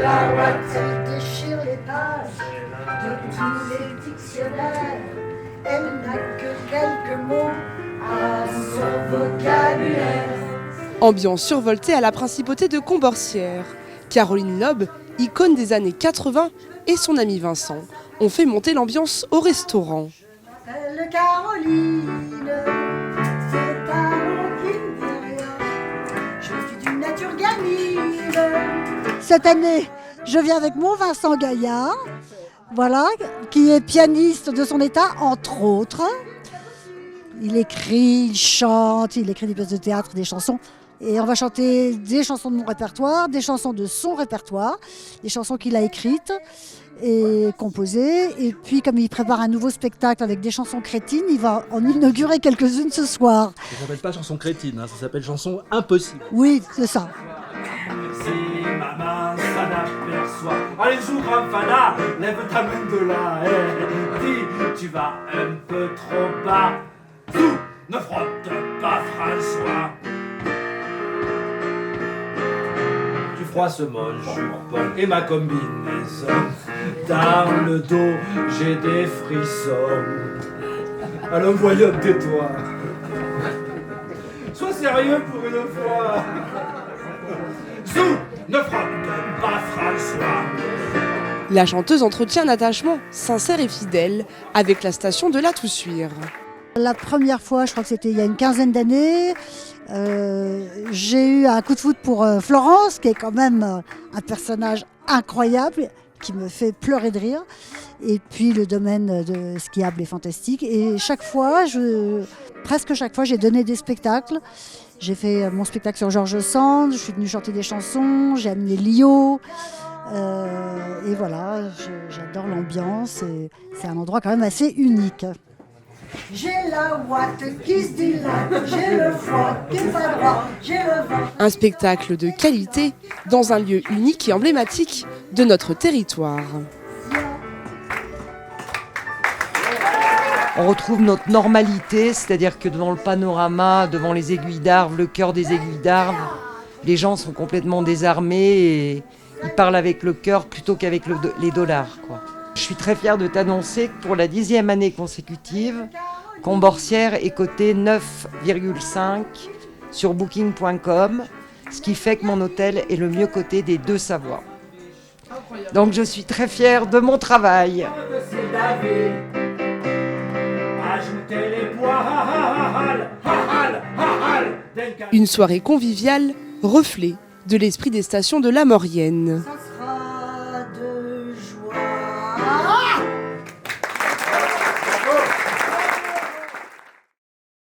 gigawatt. Elle déchire les pages de tous les dictionnaires. Elle n'a que quelques mots à son vocabulaire. Ambiance survoltée à la principauté de Comborcières. Caroline Loeb, icône des années 80, et son ami Vincent ont fait monter l'ambiance au restaurant. Je m'appelle Caroline, c'est un nom qui ne dit rien. Je suis d'une nature gamine. Cette année, je viens avec mon Vincent Gaillard, voilà, qui est pianiste de son état, entre autres. Il écrit, il chante, il écrit des pièces de théâtre, des chansons. Et on va chanter des chansons de mon répertoire, des chansons de son répertoire, des chansons qu'il a écrites et composées. Et puis, comme il prépare un nouveau spectacle avec des chansons crétines, il va en inaugurer quelques-unes ce soir. Ça s'appelle pas chanson crétine, hein, ça s'appelle chanson impossible. Oui, c'est ça. Si ma main ça n'aperçoit. Allez, joue Ramfana, lève ta main de là. Dis, tu vas un peu trop bas. Zou, ne frotte pas François. Tu froisses mon jupon et ma combinaison. Dans le dos, j'ai des frissons. Alors voyons, tais-toi. Sois sérieux pour une fois. Zou, ne frotte pas François. La chanteuse entretient un attachement sincère et fidèle avec la station de la Toussuire. La première fois, je crois que c'était il y a une quinzaine d'années, j'ai eu un coup de foudre pour Florence, qui est quand même un personnage incroyable, qui me fait pleurer de rire. Et puis le domaine de skiable est fantastique. Et presque chaque fois, j'ai donné des spectacles. J'ai fait mon spectacle sur George Sand, je suis venue chanter des chansons, j'ai amené Lio. Et voilà, j'adore l'ambiance et c'est un endroit quand même assez unique. J'ai la ouate qui se dilate, j'ai le foie qui va droit, j'ai le vent. Un spectacle de qualité dans un lieu unique et emblématique de notre territoire. On retrouve notre normalité, c'est-à-dire que devant le panorama, devant les aiguilles d'Arves, le cœur des aiguilles d'Arves, les gens sont complètement désarmés et ils parlent avec le cœur plutôt qu'avec les dollars, quoi. Je suis très fière de t'annoncer que pour la 10e année consécutive, Comborcières est coté 9,5 sur booking.com, ce qui fait que mon hôtel est le mieux coté des deux Savoies. Donc je suis très fière de mon travail. Une soirée conviviale, reflet de l'esprit des stations de la Maurienne.